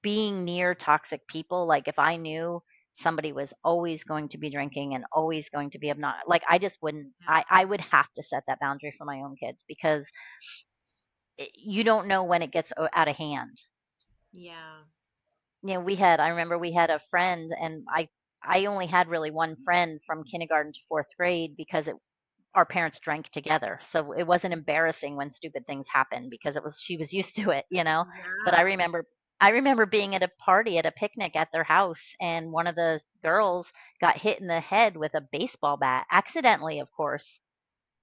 being near toxic people, like if I knew somebody was always going to be drinking and always going to be obnoxious, like I just wouldn't,
yeah.
I would have to set that boundary for my own kids because you don't know when it gets out of hand.
Yeah.
I remember we had a friend, and I only had really one friend from kindergarten to 4th grade because our parents drank together. So it wasn't embarrassing when stupid things happened because she was used to it. But I
Yeah.
remember I remember being at a party at a picnic at their house, and one of the girls got hit in the head with a baseball bat, accidentally, of course,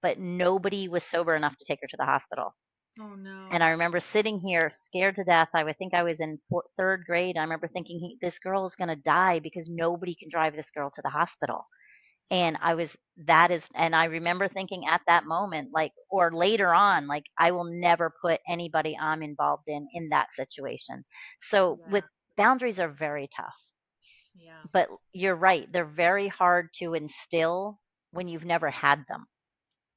but nobody was sober enough to take her to the hospital.
Oh
And I
no.
remember sitting here scared to death. I would think I was in 3rd grade. I remember thinking, this girl is going to die because nobody can drive this girl to the hospital. And I remember thinking at that moment, like, or later on, like, I will never put anybody I'm involved in that situation. So
Yeah.
with boundaries are very tough,
Yeah.
but you're right. They're very hard to instill when you've never had them.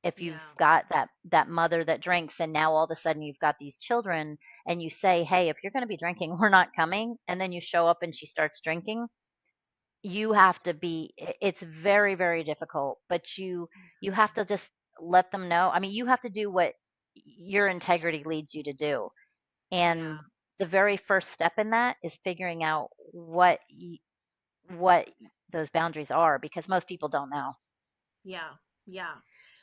If you've
Yeah.
got that mother that drinks and now all of a sudden you've got these children and you say, hey, if you're going to be drinking, we're not coming. And then you show up and she starts drinking, you have to be it's very, very difficult, but you have to just let them know. I mean, you have to do what your integrity leads you to do.
Yeah.
And the very first step in that is figuring out what those boundaries are because most people don't know.
Yeah. Yeah.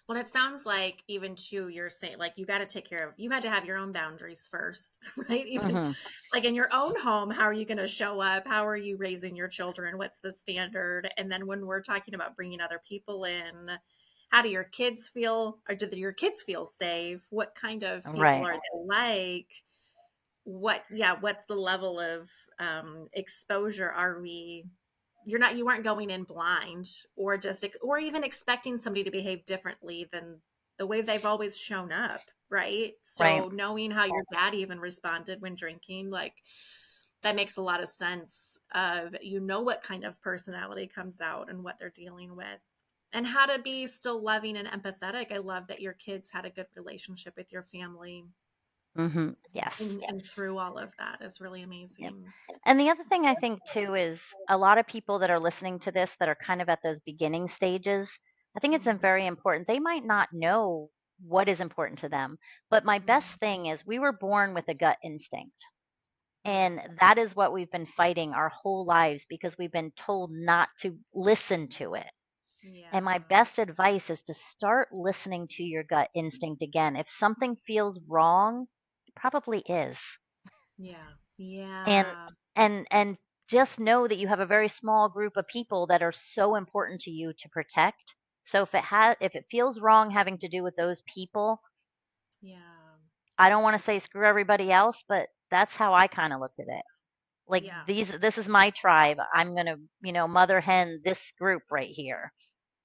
Well, it sounds like even too, you're saying like you got to take care of, you had to have your own boundaries first, right? Even
Mhm.
like in your own home, how are you going to show up? How are you raising your children? What's the standard? And then when we're talking about bringing other people in, how do your kids feel? Or do your kids feel safe? What kind of people
Right.
are they like? what's the level of exposure are we you weren't going in blind or just or even expecting somebody to behave differently than the way they've always shown up, right?
Right.
So knowing how your dad even responded when drinking, like that makes a lot of sense of what kind of personality comes out and what they're dealing with and how to be still loving and empathetic. I love that your kids had a good relationship with your family
Yes.
and through all of that is really
Yep.
amazing.
And the other thing I think too is a lot of people that are listening to this that are kind of at those beginning stages, I think it's
Mhm.
very important. They might not know what is important to them, but my best
Mhm.
thing is we were born with a gut instinct.
Yeah.
And that is what we've been fighting our whole lives because we've been told not to listen to it. And my
Yeah.
best advice is to start listening to your gut instinct again. If something feels wrong, it probably is.
Yeah.
And
Yeah.
and just know that you have a very small group of people that are so important to you to protect. So if it feels wrong having to do with those people,
Yeah.
I don't want to say screw everybody else, but that's how I kind of looked at it. Like
Yeah.
this is my tribe. I'm going to, mother hen this group right here.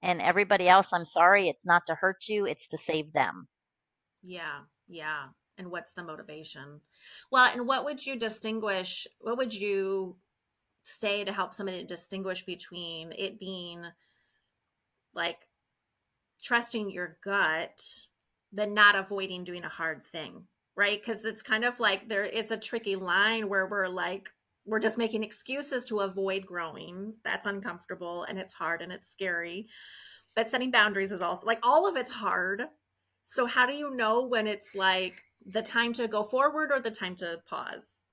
And everybody else, I'm sorry, it's not to hurt you, it's to save them.
Yeah. Yeah. And what's the motivation? Well, and what would you say to help somebody to distinguish between it being like trusting your gut, but not avoiding doing a hard thing, right? Because it's kind of like it's a tricky line where we're just making excuses to avoid growing. That's uncomfortable and it's hard and it's scary. But setting boundaries is also like all of it's hard. So how do you know when it's like the time to go forward or the time to pause?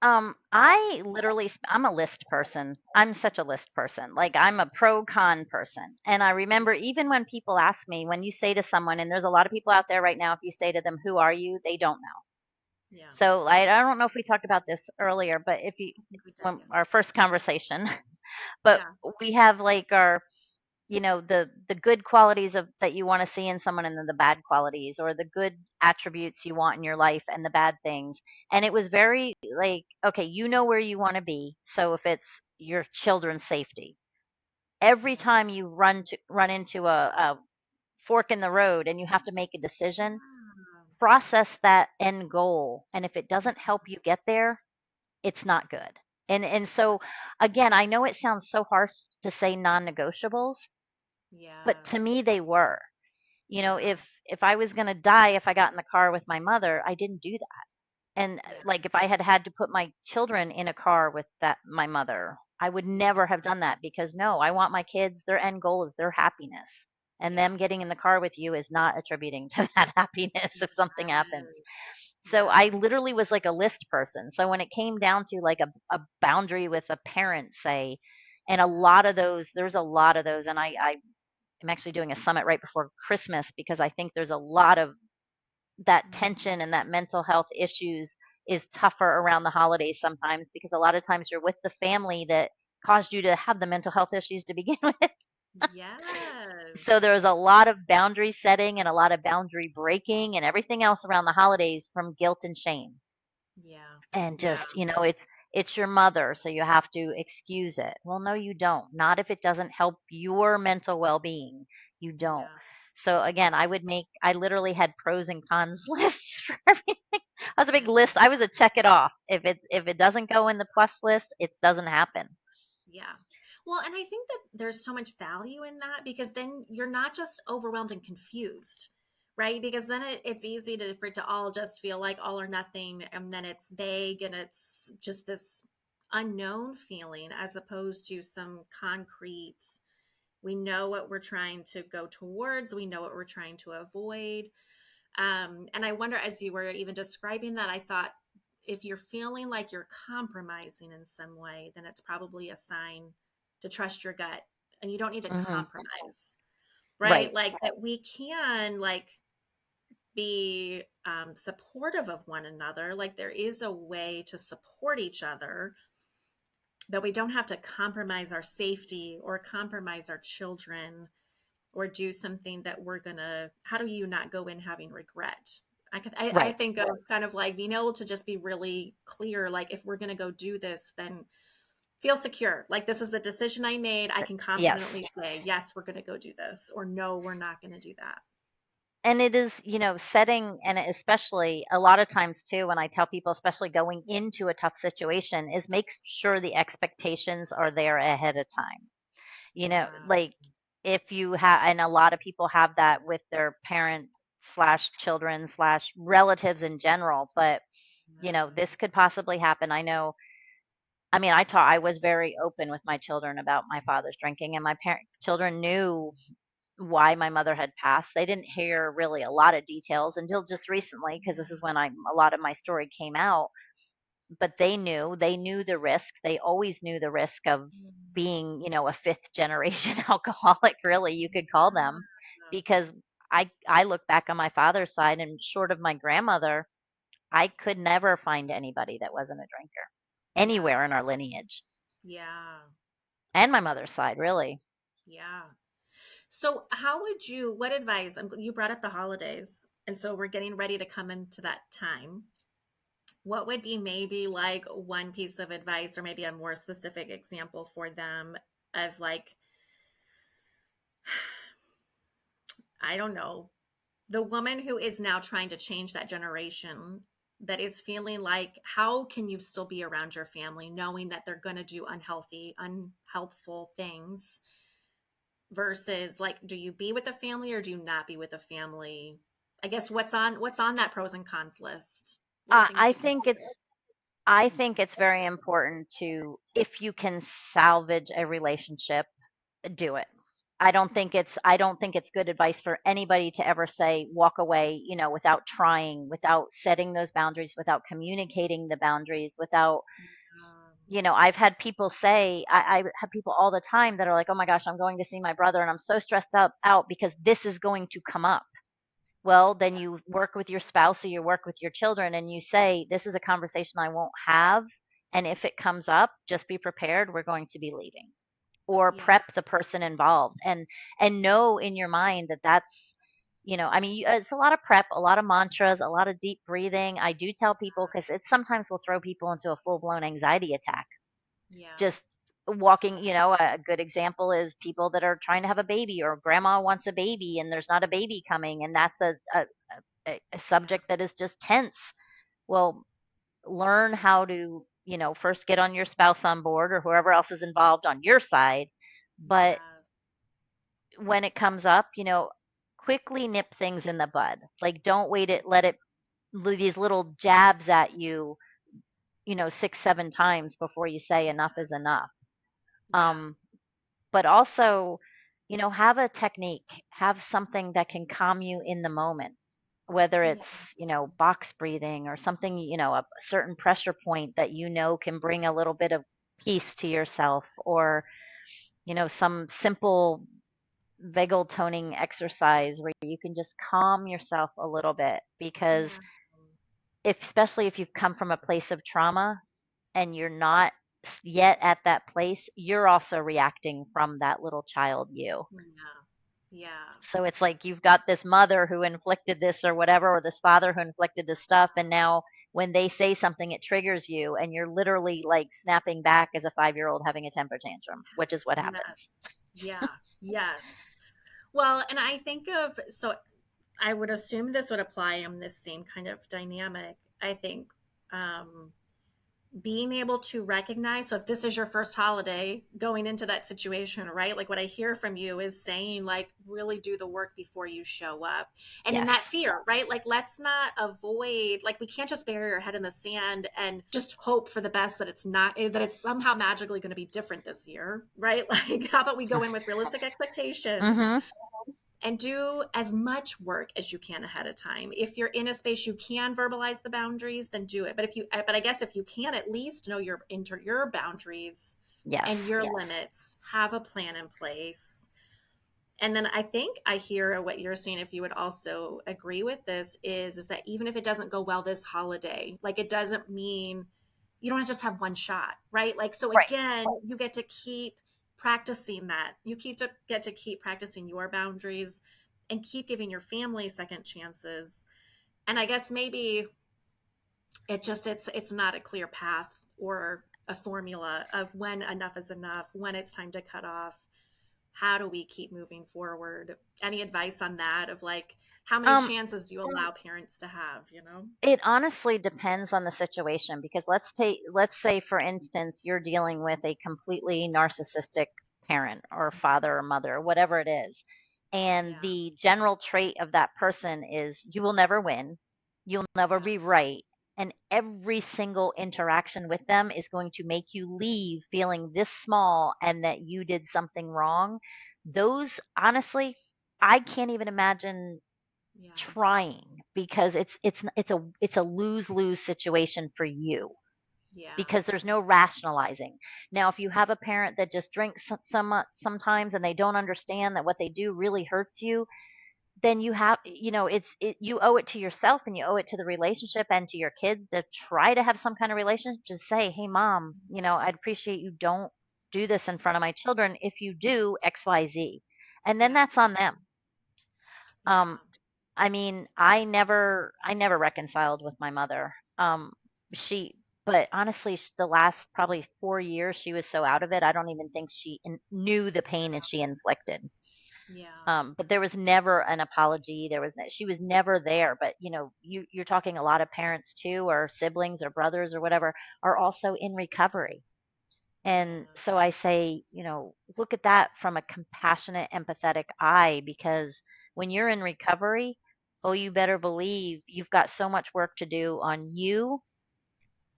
I'm a list person. I'm such a list person. Like I'm a pro con person. And I remember even when people ask me, when you say to someone, and there's a lot of people out there right now, if you say to them, "Who are you?" they don't know.
Yeah,
So I don't know if we talked about this earlier, but if you,
I think we did.
when
Yeah.
our first conversation, but
Yeah.
we have like our, the good qualities of that you want to see in someone and then the bad qualities or the good attributes you want in your life and the bad things. And it was very like, okay, you know where you want to be. So if it's your children's safety, every
Yeah.
time you run into a fork in the road and you have to make a decision,
Yeah.
process that end goal. And if it doesn't help you get there, it's not good. And so again, I know it sounds so harsh to say non-negotiables, but to
Yes.
me they were.
Yeah.
If I was going to die if I got in the car with my mother, I didn't do that. And
Yeah.
like if I had to put my children in a car with that my mother, I would
Yeah.
never have done that because no, I want my kids, their end goal is their happiness. And
Yeah.
them getting in the car with you is not attributing to that happiness if something happens.
Yes.
So I
Yeah.
literally was like a list person. So when it came down to like a boundary with a parent, say, and
Yeah.
there's a lot of those. And I'm actually doing a summit right before Christmas because I think there's a lot of that
Mhm.
tension and that mental health issues is tougher around the holidays sometimes because a lot of times you're with the family that caused you to have the mental health issues to begin with. So
Yes.
there's a lot of boundary setting and a lot of boundary breaking and everything else around the holidays from guilt and shame.
Yeah.
And
Yeah.
just, it's your mother, so you have to excuse it. Well, no, you don't. Not if it doesn't help your mental well-being. You don't.
Yeah.
So again, I literally had pros and cons lists for everything. I was a
I
big
love
list. I was
it.
a check it off. If it doesn't go in the plus list, it doesn't happen.
Yeah. Well, and I think that there's so much value in that because then you're not just overwhelmed and confused, right? Because then it's easy for it to all just feel like all or nothing. And then it's vague and it's just this unknown feeling as opposed to some concrete. We know what we're trying to go towards, we know what we're trying to avoid. And I wonder, as you were even describing that, I thought if you're feeling like you're compromising in some way, then it's probably a sign to trust your gut. And you don't need to
Hmm.
compromise, right?
Right.
Like that we can like be supportive of one another. Like there is a way to support each other, but we don't have to compromise our safety or compromise our children or do something that we're gonna. How do you not go in having regret I
Right.
think of kind of like being able to just be really clear, like if we're going to go do this, then feel secure. Like this is the decision I made. I can
Yes.
confidently say, yes, we're going to go do this, or no, we're not going to do that.
And it is, setting, and especially a lot of times too, when I tell people, especially going into a tough situation, is make sure the expectations are there ahead of time.
Yeah.
Like if you have, and a lot of people have that with their parent slash children slash relatives in general, but
Yeah.
this could possibly happen. I know. I mean, I was very open with my children about my father's drinking, and my parent children knew why my mother had passed. They didn't hear really a lot of details until just recently, because this is when a lot of my story came out. But they knew the risk. They always knew the risk of being, a fifth generation alcoholic, really, you could call them, because I look back on my father's side, and short of my grandmother, I could never find anybody that wasn't a drinker
Yeah.
anywhere in our lineage,
Yeah.
and my mother's side, really.
Yeah. So, how would you, what advice? You brought up the holidays, and so we're getting ready to come into that time. What would be maybe like one piece of advice, or maybe a more specific example for them of like, I don't know, the woman who is now trying to change that generation that is feeling like, how can you still be around your family knowing that they're going to do unhealthy, unhelpful things versus like, do you be with the family or do you not be with the family? I guess what's on that pros and cons list? What are
Uh,
things
I
to
think
consider?
it's I think it's very important to, if you can salvage a relationship, do it. I don't think it's good advice for anybody to ever say walk away, without trying, without setting those boundaries, without communicating the boundaries, without,
Um,
I've had people say, I have people all the time that are like, oh my gosh, I'm going to see my brother and I'm so stressed out because this is going to come up. Well, then
yeah,
you work with your spouse or you work with your children and you say, this is a conversation I won't have. And if it comes up, just be prepared. We're going to be leaving, or
yeah,
prep the person involved, and know in your mind that that's, I mean, it's a lot of prep, a lot of mantras, a lot of deep breathing. I do tell people, because it sometimes will throw people into a full-blown anxiety attack,
yeah,
just walking. A good example is people that are trying to have a baby, or grandma wants a baby and there's not a baby coming, and that's a
yeah,
subject that is just tense. Well, learn how to, first get on your spouse on board or whoever else is involved on your side. But
yeah,
when it comes up, quickly nip things in the bud. Like, don't let it, these little jabs at you, six, seven times before you say enough is enough.
yeah,
Um, but also, have a technique, have something that can calm you in the moment, whether
yeah,
it's, box breathing or something, a certain pressure point that can bring a little bit of peace to yourself, or, some simple vagal toning exercise where you can just calm yourself a little bit. Because
yeah,
especially if you've come from a place of trauma and you're not yet at that place, you're also reacting from that little child you.
yeah, yeah,
So it's like you've got this mother who inflicted this or whatever, or this father who inflicted this stuff. And now when they say something, it triggers you, and you're literally like snapping back as a 5-year-old having a temper tantrum, which is what
yes,
happens.
yeah, yes. Well, and I think of, so I would assume this would apply in this same kind of dynamic. I think um, being able to recognize, so if this is your first holiday going into that situation, right, like what I hear from you is saying like really do the work before you show up, and in that
Yes.
fear, right, like let's not avoid, like we can't just bury our head in the sand and just hope for the best that it's not, that it's somehow magically going to be different this year, right? Like how about we go in with realistic expectations
Mm-hmm.
and do as much work as you can ahead of time. If you're in a space you can verbalize the boundaries, then do it. But I guess if you can, at least know your boundaries and
Yes.
your limits, have a plan in place. And then I think I hear what you're saying, if you would also agree with this, is that even if it doesn't go well this holiday, like it doesn't mean you don't just have one shot, right? Like, so
Right.
again, you get to keep practicing that. Get to keep practicing your boundaries and keep giving your family second chances. And I guess maybe it's not a clear path or a formula of when enough is enough, when it's time to cut off. How do we keep moving forward? Any advice on that of like how many
Um,
chances do you allow parents to have, you know?
it honestly depends on the situation because let's say for instance you're dealing with a completely narcissistic parent or father or mother or whatever it is. And
Yeah.
the general trait of that person is you will never win, you'll never
Yeah.
be right, and every single interaction with them is going to make you leave feeling this small and that you did something wrong. Those honestly, I can't even imagine
Yeah.
trying because it's a lose-lose situation for you
Yeah.
because there's no rationalizing. Now, if you have a parent that just drinks sometimes and they don't understand that what they do really hurts you, then you have, you owe it to yourself and you owe it to the relationship and to your kids to try to have some kind of relationship to say, "Hey mom, I'd appreciate you don't do this in front of my children. If you do XYZ." And then
Yeah.
that's on them.
Yeah.
Um, I mean, I never reconciled with my mother. She, but honestly, the last probably 4 years, she was so out of it. I don't even think she knew the pain that she inflicted.
Yeah.
But there was never an apology. She was never there. But you're talking a lot of parents too, or siblings, or brothers, or whatever, are also in recovery.
Yeah.
And so I say, look at that from a compassionate, empathetic eye, because when you're in recovery, oh, you better believe you've got so much work to do on you.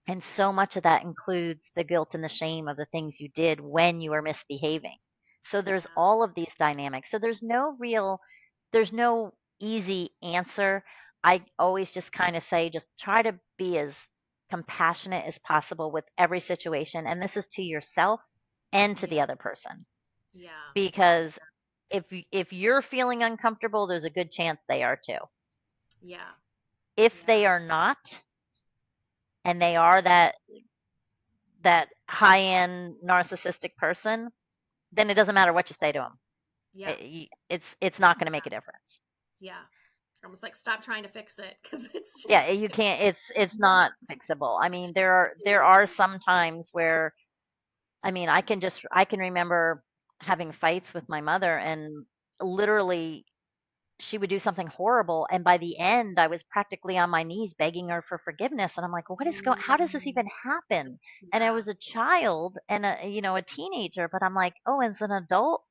And so much of that includes the guilt and the shame of the things you did when you were misbehaving. So there's
Yeah.
all of these dynamics. So there's no easy answer. I always just kind of say, just try to be as compassionate as possible with every situation. And this is to yourself and to the
Yeah.
other person.
Yeah.
Because if you're feeling uncomfortable, there's a good chance they are too.
Yeah.
If they
Yeah.
are not, and they are that high-end narcissistic person, then it doesn't matter what you say to them.
Yeah.
It's not going to make a difference.
Yeah. Almost like stop trying to fix it because it's
Yeah,
just
you can't. It's not fixable. I mean, there are some times where, I mean, I can remember having fights with my mother, and literally she would do something horrible, and by the end I was practically on my knees begging her for forgiveness, and I'm like, how does this
mm,
even happen? And I
yeah.
was a child and a teenager, but I'm like, oh, as an adult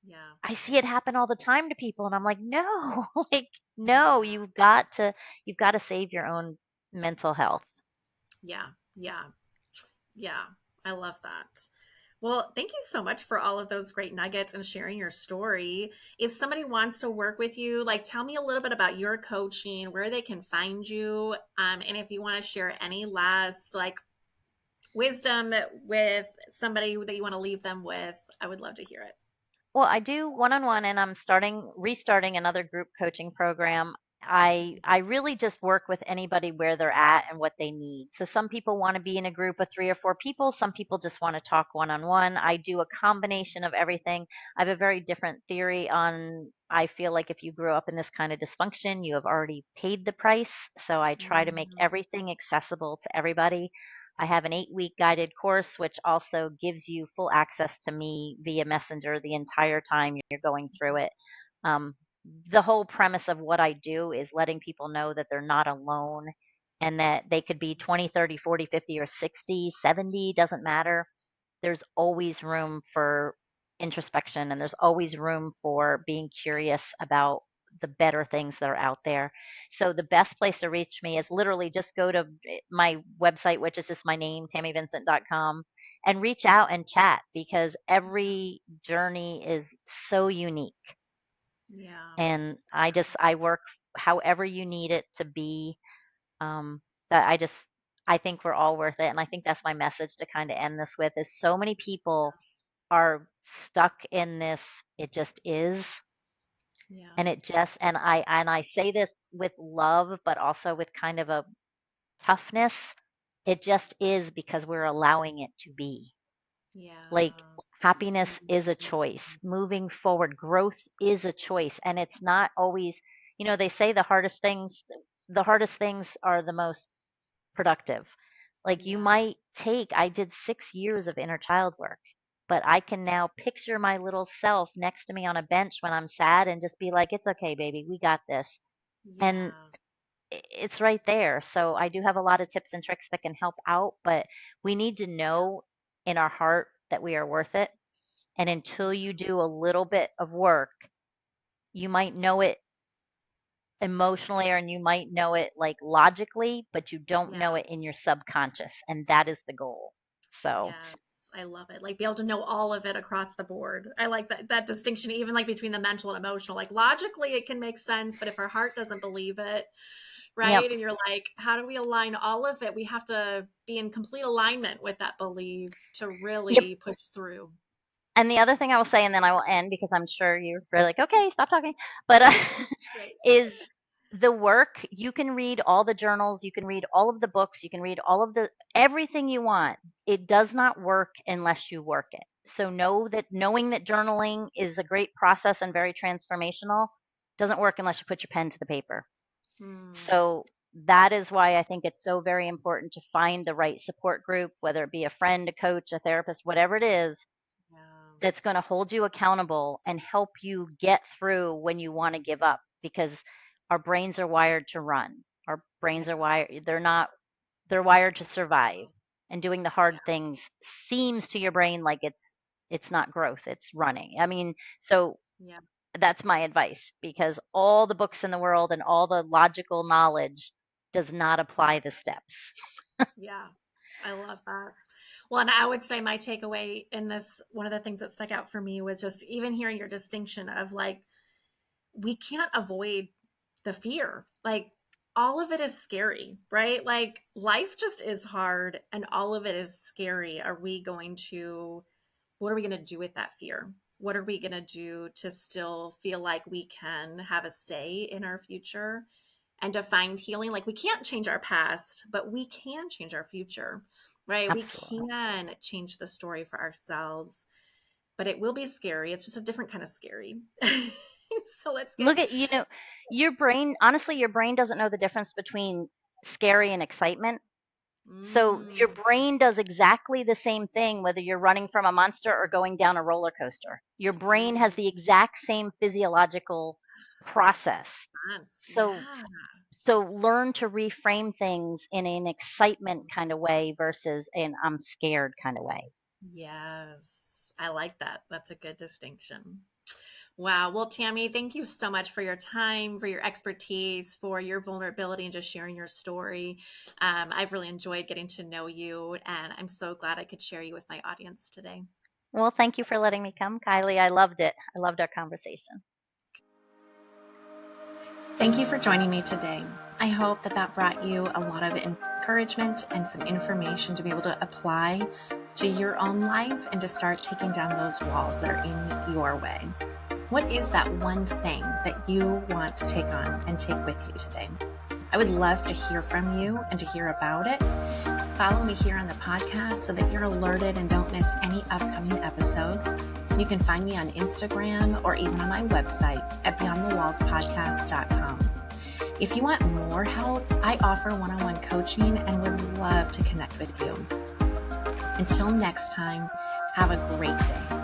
Yeah.
I see it happen all the time to people, and I'm like, no, like, no,
Yeah.
you've got to save your own mental health.
Yeah. Yeah. Yeah. I love that. Well, thank you so much for all of those great nuggets and sharing your story. If somebody wants to work with you, like tell me a little bit about your coaching, where they can find you, and if you want to share any last like wisdom with somebody that you want to leave them with, I would love to hear it.
Well, I do one-on-one, and I'm restarting another group coaching program. I really just work with anybody where they're at and what they need. So some people want to be in a group of 3 or 4 people. Some people just want to talk one-on-one. I do a combination of everything. I have a very different theory on, I feel like if you grew up in this kind of dysfunction, you have already paid the price. So I try to make
Mhm.
everything accessible to everybody. I have an 8-week guided course, which also gives you full access to me via Messenger the entire time you're going through it. Um, the whole premise of what I do is letting people know that they're not alone and that they could be 20, 30, 40, 50, or 60, 70, doesn't matter. There's always room for introspection and there's always room for being curious about the better things that are out there. So the best place to reach me is literally just go to my website, which is just my name, tammyvincent.com, and reach out and chat because every journey is so unique.
Yeah.
And I work however you need it to be. Um, that I think we're all worth it. And I think that's my message to kind of end this with is so many people are stuck in this, it just is.
Yeah.
And and I say this with love, but also with kind of a toughness. It just is because we're allowing it to be. Like,
Yeah.
happiness is a choice. Moving forward, growth is a choice. And it's not always, they say the hardest things, the hardest things are the most productive. Like you
Yeah.
might take, I did 6 years of inner child work, but I can now picture my little self next to me on a bench when I'm sad and just be like, it's okay, baby, we got this. And
Yeah.
it's right there. So I do have a lot of tips and tricks that can help out, but we need to know in our heart that we are worth it. And until you do a little bit of work, you might know it emotionally or and you might know it like logically, but you don't
Yeah.
know it in your subconscious. And that is the goal. So,
Yes, I love it. Like be able to know all of it across the board. I like that distinction, even like between the mental and emotional. Like logically, it can make sense, but if our heart doesn't believe it,
yep.
right? And you're like, how do we align all of it? We have to be in complete alignment with that belief to
Yep.
really push through.
And the other thing I will say, and then I will end because I'm sure you're really like, okay, stop talking. But
Great.
is the work, you can read all the journals, you can read all of the books, you can read all of the everything you want. It does not work unless you work it. So know that knowing that journaling is a great process and very transformational doesn't work unless you put your pen to the paper.
Hmm.
So that is why I think it's so very important to find the right support group, whether it be a friend, a coach, a therapist, whatever it is,
Yeah.
that's going to hold you accountable and help you get through when you want to give up, because our brains are wired to run. Our
Yeah.
brains are wired, they're wired to survive. And doing the
Yeah.
hard things seems to your brain like it's not growth, it's running. I mean, so
Yeah.
that's my advice, because all the books in the world and all the logical knowledge does not apply the steps.
Yeah. I love that. Well, and I would say my takeaway in this, one of the things that stuck out for me was just even hearing your distinction of like, we can't avoid the fear. Like, all of it is scary, right? Like, life just is hard and all of it is scary. What are we going to do with that fear? What are we going to do to still feel like we can have a say in our future and to find healing? Like, we can't change our past, but we can change our future, right? We
Absolutely.
can change the story for ourselves, but it will be scary. It's just a different kind of scary. So let's get,
Look at, your brain, honestly, your brain doesn't know the difference between scary and excitement. So your
mm,
brain does exactly the same thing whether you're running from a monster or going down a roller coaster. Your brain has
mm,
the exact same physiological process.
sense.
So
Yeah.
learn to reframe things in an excitement kind of way versus an I'm scared kind of way.
Yes. I like that. That's a good distinction. Wow. Well, Tammy, thank you so much for your time, for your expertise, for your vulnerability, and just sharing your story. I've really enjoyed getting to know you, and I'm so glad I could share you with my audience today.
Well, thank you for letting me come, Kylie. I loved it. I loved our conversation.
Thank you for joining me today. I hope that brought you a lot of encouragement and some information to be able to apply to your own life and to start taking down those walls that are in your way. What is that one thing that you want to take on and take with you today? I would love to hear from you and to hear about it. Follow me here on the podcast so that you're alerted and don't miss any upcoming episodes. You can find me on Instagram or even on my website at beyondthewallspodcast.com. If you want more help, I offer one-on-one coaching and would love to connect with you. Until next time, have a great day.